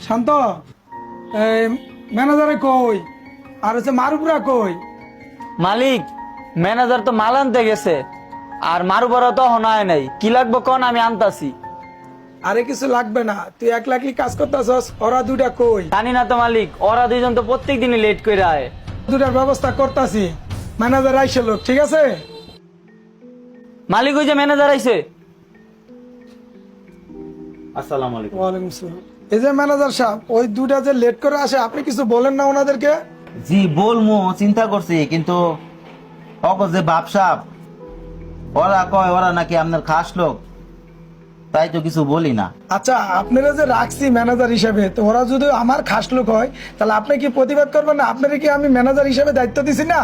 শান্ত, এই ম্যানেজারে কই আর হচ্ছে মারুপুরা কই? মালিক, ম্যানেজার তো মাল আনতে গেছে, আর মারুবারও তো হনায় নাই। কি লাগবো কোন, আমি আনতাছি। আরে কিছু লাগবে না, তুই একলা একলি কাজ করতেছস, ওরা দুইটা কই? জানি না তো মালিক, ওরা দুইজন তো প্রত্যেক দিনই লেট করে আয়। দুটার ব্যবস্থা করতাছি, ম্যানেজার আইসে লোক, ঠিক আছে? মালিক, ওই যে ম্যানেজার আইছে। আসসালামু আলাইকুম। ওয়ালাইকুম আসসালাম। এই যে ম্যানেজার সাহেব, ওই দুটা যে লেট করে আসে, আপনি কিছু বলেন না ওনাদেরকে? জি বলমু, চিন্তা করছি, কিন্তু যে বাপসাপ ওরা কয় ওরা নাকি আপনার খাস লোক, তাই তো কিছু বলি না। আচ্ছা, আপনারা যে রাখছি ম্যানেজার হিসেবে, তো ওরা যদি আমার খাস লোক হয়, তাহলে আপনি কি প্রতিবাদ করবেন না? আপনারা কি আমি ম্যানেজার হিসেবে দায়িত্ব দিছি না?